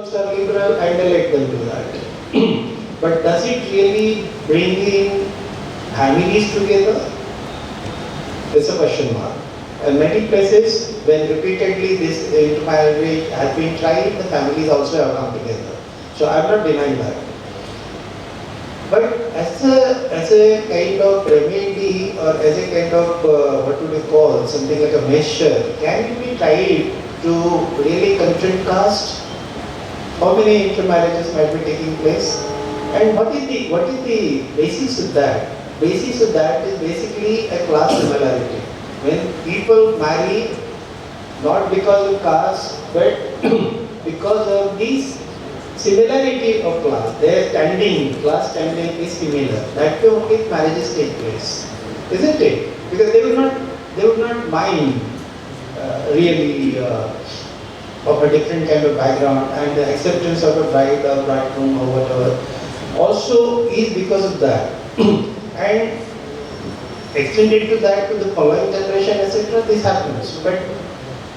folks are liberal and let them do that. But does it really bring in families together? It's a question mark. And many places, when repeatedly this intermarriage has been tried, the families also have come together. So I'm not denying that. But as a kind of remedy or as a kind of what would you call, something like a measure, can it be tried to really confront caste? How many intermarriages might be taking place? And what is the basis of that? Basis of that is basically a class similarity. When people marry, not because of caste, but because of this similarity of class, their standing, class standing is similar. That way only marriages take place, isn't it? Because they would not mind really of a different kind of background, and the acceptance of a bride or bridegroom or whatever also is because of that. And extended to that, to the following generation, etc., this happens. But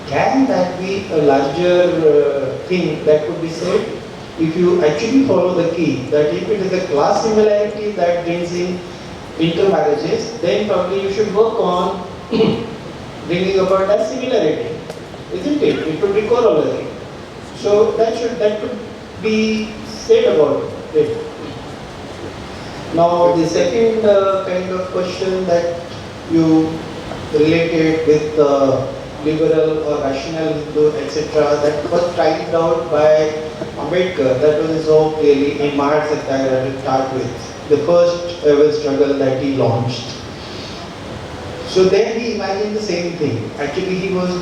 can that be a larger thing that could be said? If you actually follow the key, that if it is a class similarity that brings in intermarriages, then probably you should work on bringing about that similarity, isn't it? It would be corollary. So that could be said about it. Now the second kind of question that you related with liberal or rational Hindu, etc., that was tried out by Ambedkar. That was his hope really in Marx Satyagraha to start with, the first ever struggle that he launched. So then he imagined the same thing. Actually he was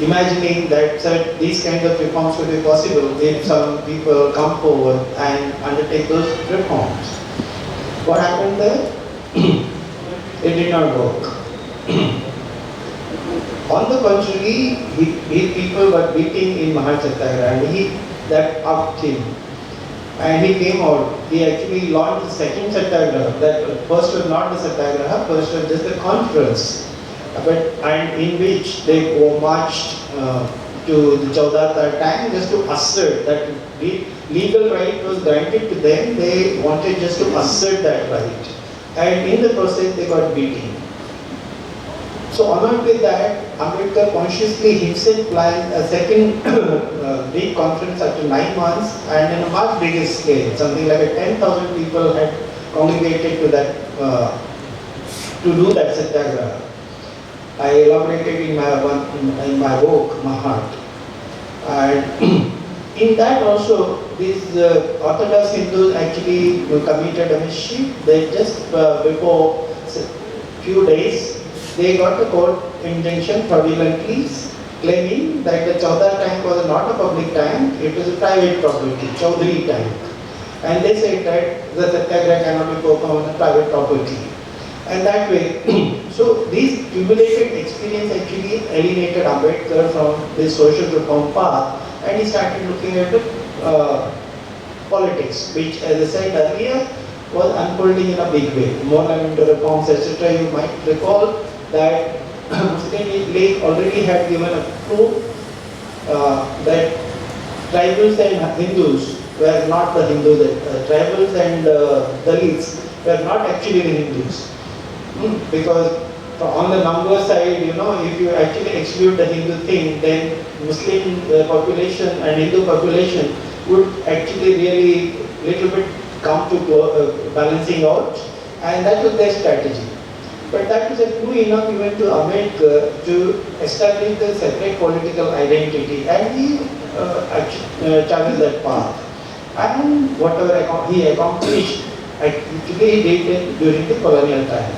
imagining that these kind of reforms would be possible if some people come forward and undertake those reforms. What happened there? It did not work. On the contrary, people were beating in Mahal Satyagraha, and that upped him. And he came out. He actually launched the second Satyagraha. That first was not the Satyagraha, first was just a conference, and in which they marched to the Chaudhata tank just to assert that the legal right was granted to them. They wanted just to assert that right, and in the process they got beaten. So along with that, Ambedkar consciously himself planned a second big conference after 9 months, and in a much bigger scale, something like 10,000 people had congregated to that to do that Satyagraha. I elaborated in my book, My Heart. And in that also, these Orthodox Hindus actually committed a mischief. They just before few days, they got a court injunction fraudulently claiming that the Chaudhara tank was not a public tank, it was a private property, Chaudhary tank. And they said that the Satyagraha cannot be performed on private property. And that way, so this cumulative experience actually alienated Ambedkar from this social reform path, and he started looking at the politics, which, as I said earlier, was unfolding in a big way. Monument reforms, etc. You might recall that Muslim League already had given a proof that tribals and Hindus were not the Hindus, tribals and Dalits were not actually the Hindus. Because on the number side, if you actually exclude the Hindu thing, then Muslim population and Hindu population would actually really little bit come to balancing out, and that was their strategy. But that was a clue enough even to Ambedkar to establish the separate political identity, and he traveled that path. And whatever he accomplished, actually he did it during the colonial time.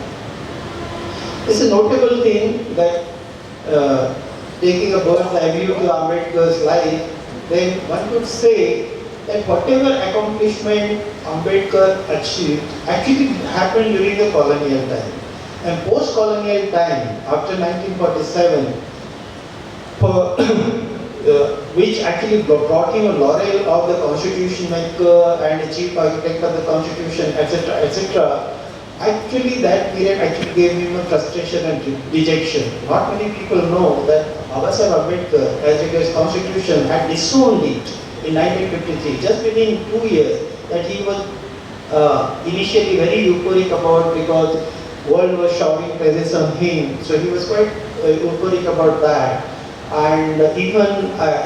It's a notable thing that taking a bird's eye view to Ambedkar's life, then one could say that whatever accomplishment Ambedkar achieved actually happened during the colonial time. And post-colonial time, after 1947, which actually brought him a laurel of the constitution maker and the chief architect of the constitution, etc., etc., actually that period actually gave him a frustration and dejection. Not many people know that Babasaheb Ambedkar, as regards constitution, had disowned it in 1953, just within 2 years, that he was initially very euphoric about, because world was showering praises on him, so he was quite euphoric about that, and even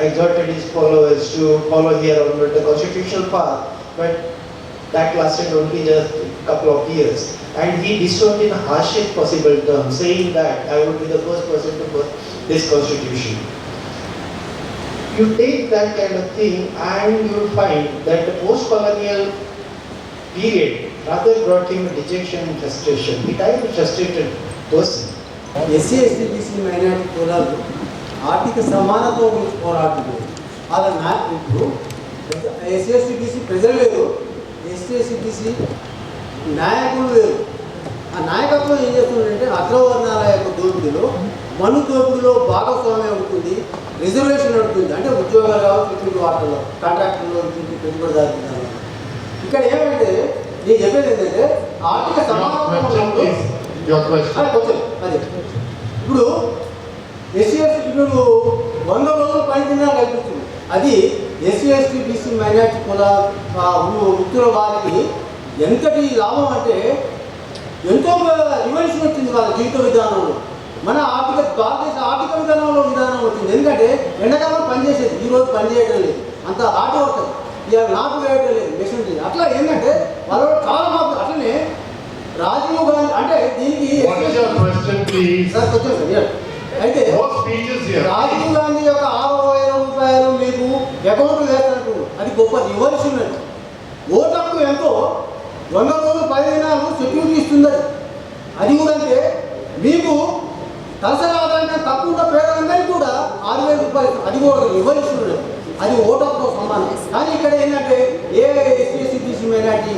exhorted his followers to follow here on the constitutional path, but that lasted only just a couple of years. And he disowned in the harshest possible terms, saying that I would be the first person to put this constitution. You take that kind of thing and you will find that the post-colonial period rather brought him dejection and frustration. He died a frustrated person. SCSTBC minority కులాలు ఆర్థిక సమానత్వం గురించి పోరాడుతుంది. అలా ఇప్పుడు SCSTBC ప్రజలు వేరు, SCSTBC నాయకులు వేరు. ఆ నాయకత్వం ఏం చేస్తుందంటే అగ్రవర్ణాల యొక్క దోపిడీలో, మను దోపిడీలో భాగస్వామ్యం ఉంటుంది, రిజర్వేషన్ ఉంటుంది. అంటే ఉద్యోగాలు కావచ్చు, ఇటువంటి వాటిల్లో కాంట్రాక్టుల్లో పెట్టుబడిదారు. ఇక్కడ ఏమంటే నేను చెప్పేది ఏంటంటే ఆర్థిక సమానత్వం. అదే ఇప్పుడు SCST ఇప్పుడు 100 రోజులు పని దినాలు కల్పిస్తుంది. అది SCSTBC మైనారిటీ కుల వృత్తుల వారికి ఎంతటి లాభం అంటే ఎంతో రివల్యూషన్ వచ్చింది వాళ్ళ జీవిత విధానంలో. మన భారతదేశ ఆర్థిక విధానంలో వచ్చింది. ఎందుకంటే ఎండాకాలం పనిచేసేది, ఈరోజు పని చేయడం లేదు, అంత హార్డ్ వర్క్, ఇవాళ నాటు వేయడం లేదు, మెషిన్ లేదు. అట్లా ఏంటంటే వాళ్ళు చాలా మార్పు. అట్లనే రాజీవ్ గాంధీ అంటే దీనికి అయితే రాజీవ్ గాంధీ యొక్క 6,000 రూపాయలు మీకు అకౌంట్ వేస్తున్నట్టు అది గొప్ప రివల్యూషన్ అండి. ఓటకు ఎంతో 100 రోజులు 10 దినాలు సెక్యూరిటీ ఇస్తుంది. అది కూడా అంటే మీకు తలసరి ఆదాయం తక్కువ పేదలందరికీ కూడా 6,000 రూపాయలు, అది కూడా రివల్యూషన్ అండి. అది ఓటకుతో సమానం. కానీ ఇక్కడ ఏంటంటే ఏ SCSTBC మైనారిటీ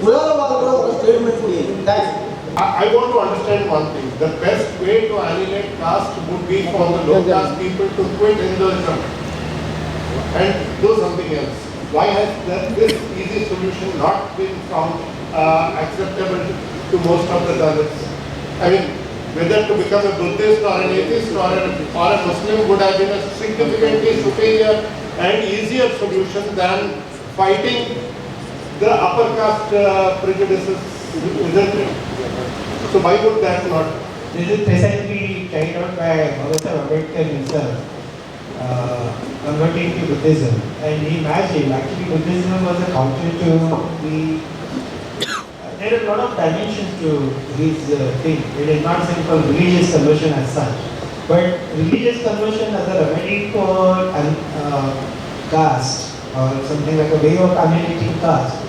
కులాల వాళ్ళు కూడా ఒక స్టేట్మెంట్ కూడా. I want to understand one thing. The best way to annihilate caste would be for the low caste people to quit Hinduism and do something else. Why has this easy solution not been found acceptable to most of the Dalits? I mean, whether to become a Buddhist or an atheist or a Muslim would have been a significantly superior and easier solution than fighting the upper caste prejudices, isn't it? So why would that not? This is precisely carried out by Ambedkar himself, converting to Buddhism. And he imagined actually Buddhism was a counter to the. There are a lot of dimensions to his thing. It is not simple religious conversion as such, but religious conversion as a remedy for caste or something like a way of annihilating caste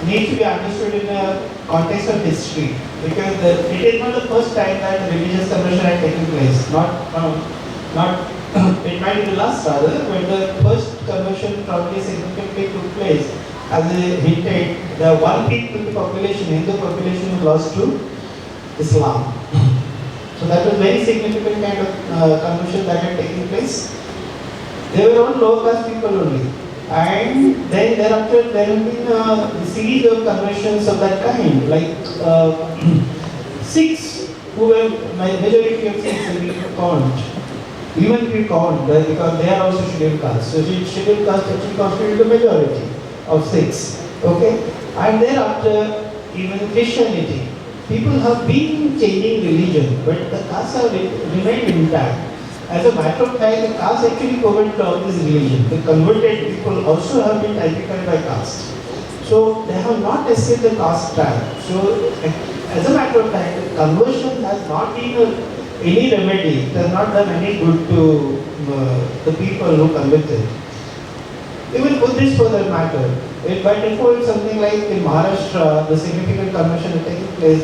needs to be understood in a context of history, because it is not the first time that religious conversion had taken place. It might be the last rather, when the first conversion probably significantly took place. As I hinted, the 1/5 of the population, Hindu population, was lost to Islam. So that was very significant kind of conversion that had taken place. They were all low caste people only. And then thereafter there have been a series of conversions of that kind, like Sikhs, who were majority of Sikhs will be count, even if you count, because they are also scheduled caste. So scheduled caste actually constitute the majority of Sikhs. Okay, and thereafter even Christianity. People have been changing religion, but the castes have remained intact. As a matter of fact, the caste actually converted to all this religion. The converted people also have been typified by caste. So they have not escaped the caste trap. So as a matter of fact, the conversion has not been any remedy. It has not done any good to the people who converted. Even Buddhists for that matter. By default, something like in Maharashtra, the significant conversion is taking place,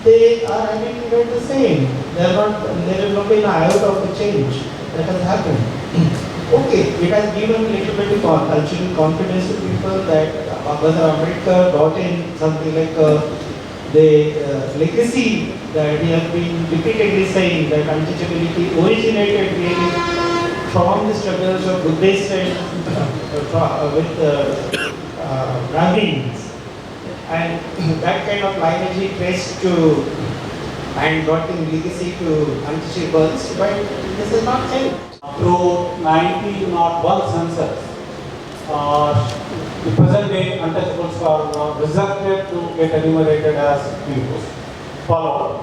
they are identified the same. There has not been an iota of a change that has happened. Okay, it has given a little bit of cultural confidence to people that Ambedkar brought in something like the legacy that he has been repeatedly saying, that untouchability originated really from the struggles of Buddhists and with Brahmins. And that kind of lineage he traced to and brought in legacy to untouchables, but this is not helped. Through 1901 census, the present day untouchables are resurrected to get enumerated as Hindus. Followed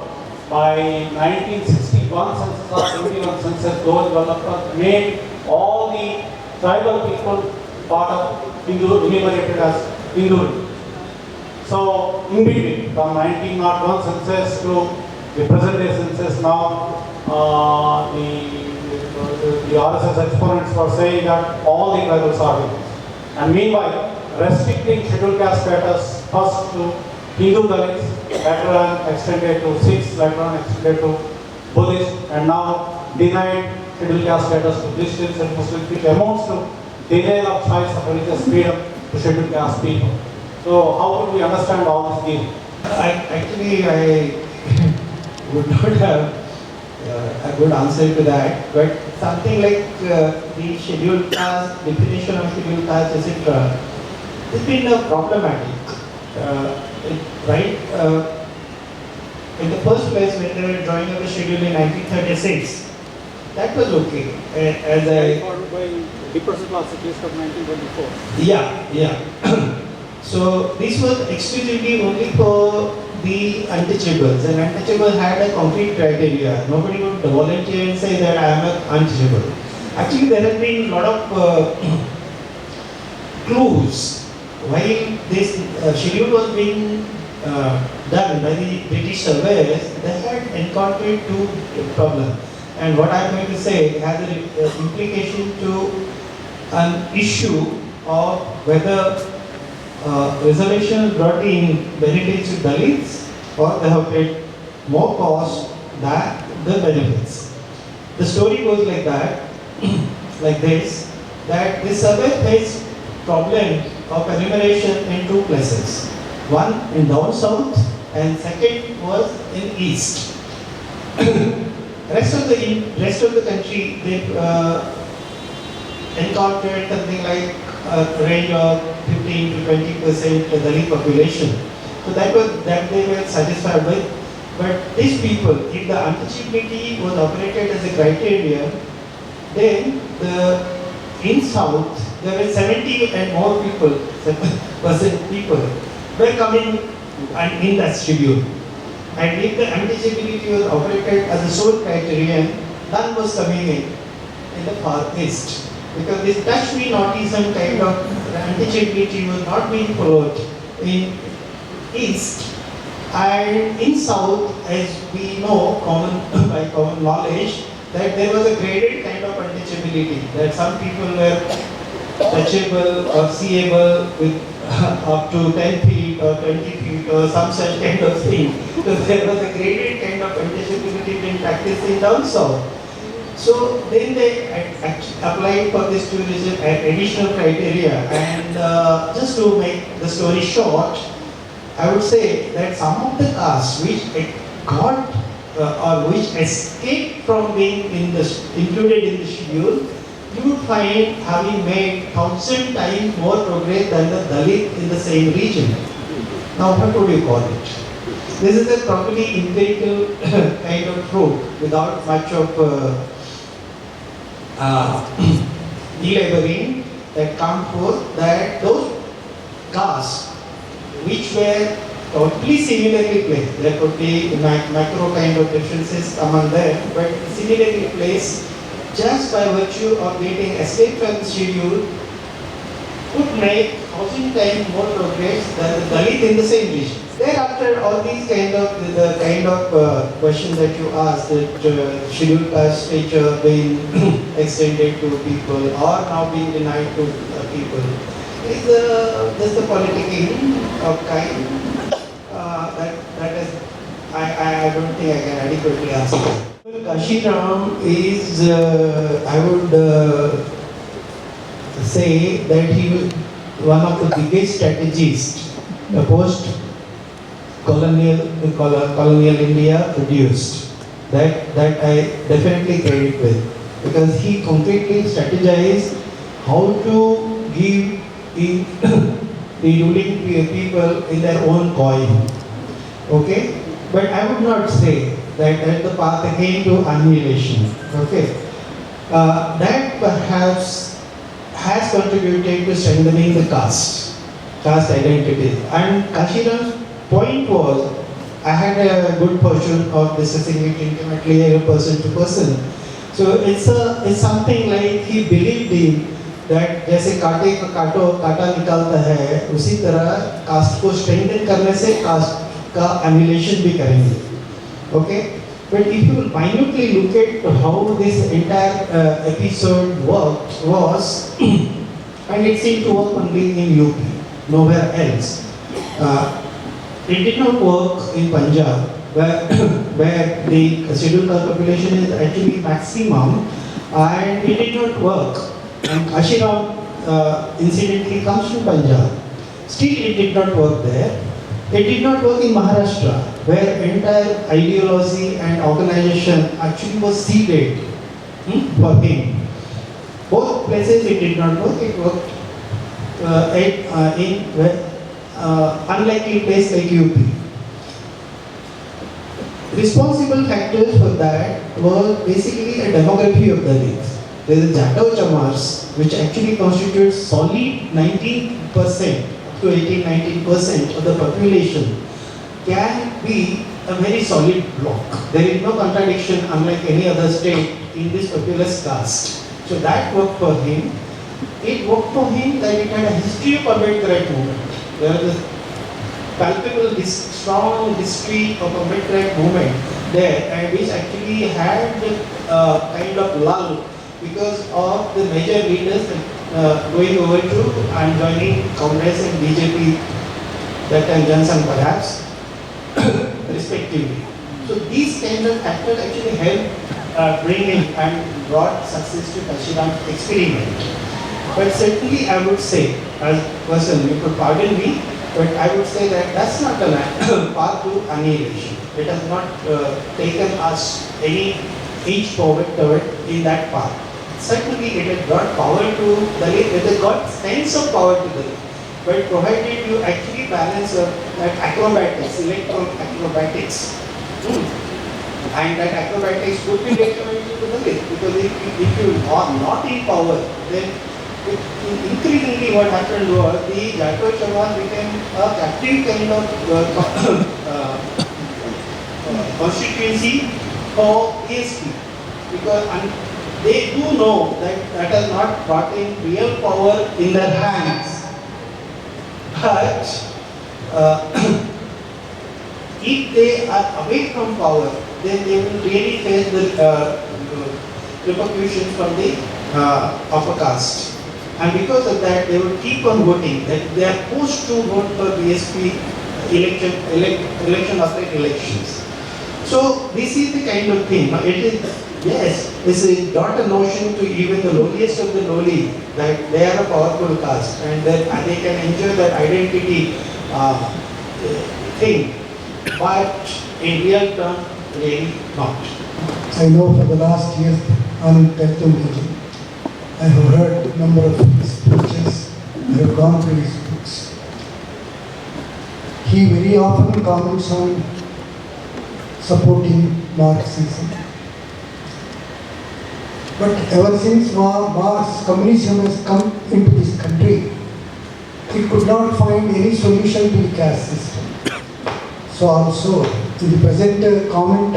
by 1961 census or 21 census, those developers made all the tribal people part of Hindu, enumerated as Hindu. So in between, from 1901 census to the present day census now, the RSS exponents were saying that all the tribals are Hindus. And meanwhile, restricting scheduled caste status first to Hindu Dalits, later on extended to Sikhs, later on extended to Buddhists, and now denied scheduled caste status to Christians and Muslims, which amounts to denial of choice of religious freedom to scheduled caste people. So how could we understand all this game? I would not have a good answer to that, but something like the scheduled caste, definition of scheduled caste, etc., has been problematic. Right? In the first place, when they were drawing up the schedule in 1936, that was okay. As I Followed by depression class at least of 1924. yeah. So this was exclusively only for the untouchables, and untouchable had a concrete criteria. Nobody would volunteer and say that I am an untouchable. Actually, there have been a lot of clues while this schedule was being done by the British surveyors. They had encountered two problems, and what I am going to say has an implication to an issue of whether reservations brought in benefits to Dalits, or they have paid more cost than the benefits. The story goes like that, like this, that this survey faced problem of enumeration in two places. One in down south, and second was in east. rest of the country, they encountered something like a range of 15 to 20% Dalit population. So that they were satisfied with. But these people, if the untouchability was operated as a criteria, then in south there were 70 and more people, were coming in that schedule. And if the untouchability was operated as a sole criterion, none was coming in the far east. Because this touch me nautism kind of untouchability was not being followed in east. And in south, as we know by common knowledge, that there was a graded kind of untouchability, that some people were touchable or seeable with up to 10 feet or 20 feet or some such kind of thing. So there was a graded kind of untouchability being practiced in down south. So then they applied for this tourism additional criteria, and just to make the story short, I would say that some of the castes which got or which escaped from being included in the schedule, you would find having made 1,000 times more progress than the Dalit in the same region. Now what would you call it? This is a probably empirical kind of proof without much of elaborating that come forth that those castes which were totally similarly placed, there could be macro kind of differences among them, but similarly placed just by virtue of getting escape from the schedule, would make 1,000 times more progress than the Dalit in the same region. Thereafter, all these kind of questions that you asked, that scheduled caste stature being extended to people or now being denied to people, is just the politicking of kind that is, I don't think I can adequately answer. Kashiram is, I would say that he was one of the biggest strategists the post-colonial India produced. That I definitely credit with, because he completely strategized how to give the ruling people in their own coin. Okay? But I would not say that the path again to annihilation. Okay? That perhaps has contributed to strengthening the caste identity. And Kashiram's point was, I had a good portion of discussing it intimately, person to person. So it's something like he believed in that जैसे काटे का काटा निकालता है, उसी तरह cast को strengthen करने से कास्ट का एनिहिलेशन भी करेंगे. Okay? But if you minutely look at how this entire episode worked was, and it seemed to work only in UP, nowhere else. It did not work in Punjab, where the scheduled caste population is actually maximum, and it did not work. And Kashiram incidentally comes from Punjab. Still, it did not work there. It did not work in Maharashtra, where entire ideology and organization actually was seeded for him. Both places it did not work. It worked in unlikely place like UP. Responsible factors for that were basically a demography of the Dalits. There is Jatau Chamars, which actually constitutes solid 19% to 18-19% of the population, can be a very solid block. There is no contradiction, unlike any other state, in this populous caste. So that worked for him. It worked for him that it had a history of Ambedkar movement. There is a palpable, strong history of Ambedkar movement there, and which actually had kind of lull because of the major leaders going over to and joining Congress and BJP, that time Johnson perhaps, respectively. So these kind of factors actually helped bring in and brought success to Kashiram's experiment. But certainly I would say, as a person, you could pardon me, but I would say that that's not a path to annihilation. It has not taken us any inch forward in that path. Certainly it has brought power to Dalit, it has got sense of power to Dalit. But provided you actually balance that acrobatics, electron acrobatics, and that acrobatics could be detrimental to Dalit, because if you are not in power, then increasingly what happened was the Jatau Chamar became a captive kind of constituency for ESP, because they do know that that has not brought in real power in their hands. But if they are away from power, then they will really face the repercussions from the upper caste. And because of that, they will keep on voting. That they are forced to vote for BSP election after elections. So this is the kind of thing. It is. Yes, this is not a notion to even the lowliest of the lowly that they are a powerful caste and that they can enjoy that identity thing, but in real terms, really not. I know for the last year on Teltumbde, I have heard a number of his speeches, I have gone through his books. He very often comments on supporting Marxism. But ever since Marx, communism has come into this country, it could not find any solution to the caste system. So also, in the present comment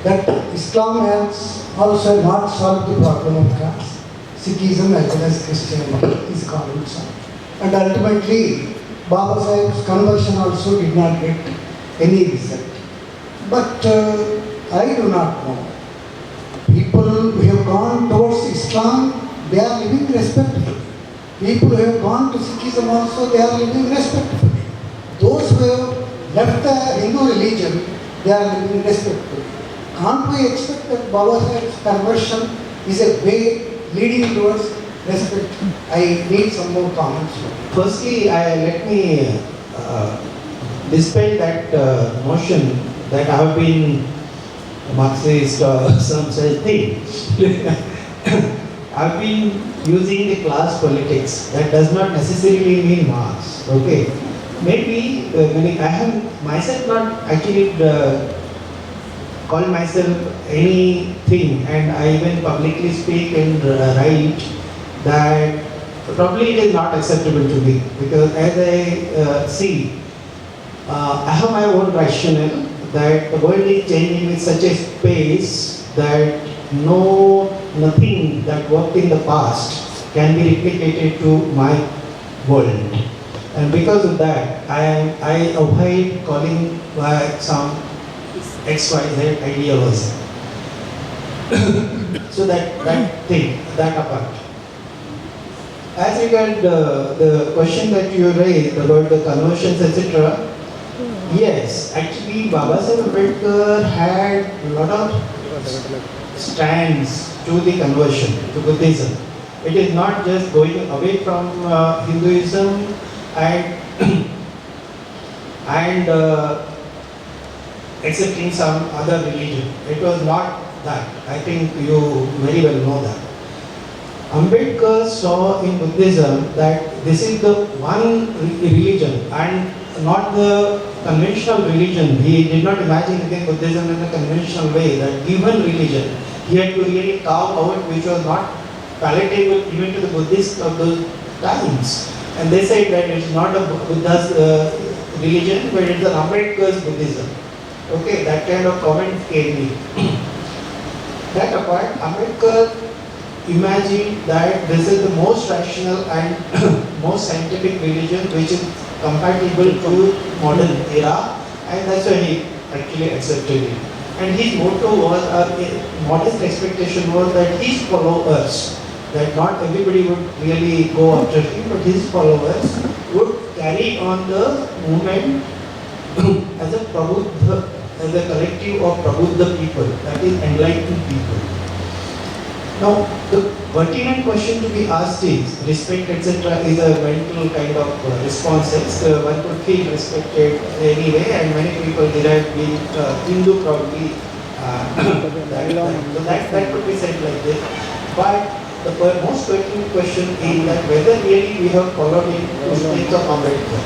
that Islam has also not solved the problem of caste. Sikhism as well as Christianity is comments on. And ultimately, Baba Sahib's conversion also did not get any result. But I do not know. People who have gone towards Islam, they are living respectfully. People who have gone to Sikhism also, they are living respectfully. Those who have left the Hindu religion, they are living respectfully. Can't we expect that Baba Sahib's conversion is a way leading towards respect? I need some more comments. Firstly, let me dispel that notion that I have been Marxist or some such thing. I've been using the class politics. That does not necessarily mean Marx. Okay, maybe I have myself not actually called myself anything, and I even publicly speak and write that probably it is not acceptable to me, because as I see, I have my own rationale that the world is changing with such a pace that nothing that worked in the past can be replicated to my world. And because of that, I avoid calling by some XYZ ideology. So that apart. As regard the question that you raised about the conversions, etc., yes, actually Baba Saheb Ambedkar had a lot of stands to the conversion to Buddhism. It is not just going away from Hinduism and accepting some other religion. It was not that. I think you very well know that. Ambedkar saw in Buddhism that this is the one religion and not the conventional religion. He did not imagine again Buddhism in a conventional way, that given religion, he had to really carve out which was not palatable even to the Buddhists of those times. And they said that it is not a Buddha's religion, but it is an Ambedkar's Buddhism. Okay, that kind of comment came in. That apart, Ambedkar imagined that this is the most rational and most scientific religion which is compatible to modern era, and that's why he actually accepted it. And his motto was, modest expectation was that his followers, that not everybody would really go after him, but his followers would carry on the movement as a Prabuddha, as a collective of Prabuddha people, that is enlightened people. Now, the pertinent question to be asked is, respect etc. is a mental kind of responses. One could feel respected anyway, and many people derive being Hindu probably. That could be said like this. But the most pertinent question is that whether really we have followed in the steps of Ambedkar.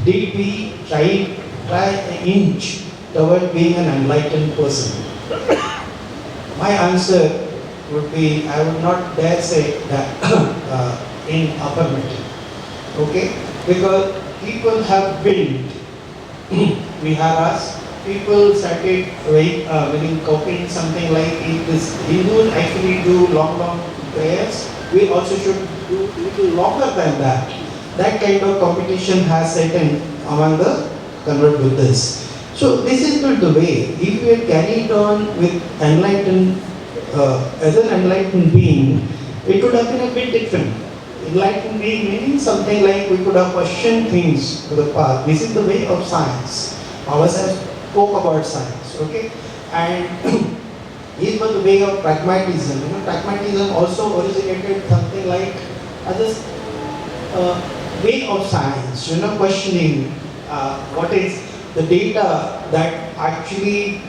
Did we try an inch toward being an enlightened person? My answer would be, I would not dare say that in affirmative. Okay? Because people have built viharas, people started copying something like, if this Hindus actually do long prayers, we also should do little longer than that. That kind of competition has set in among the convert Buddhists. So this is not the way. If we had carried on with enlightened, as an enlightened being, it would have been a bit different. Enlightened being meaning something like we could have questioned things to the past. This is the way of science. Ourselves spoke about science, okay? And this was the way of pragmatism. Pragmatism also originated something like as a way of science, questioning what is the data that actually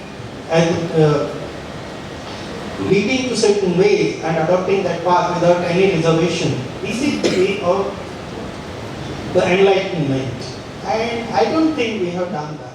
leading to certain ways and adopting that path without any reservation. This is the way of the enlightenment. And I don't think we have done that.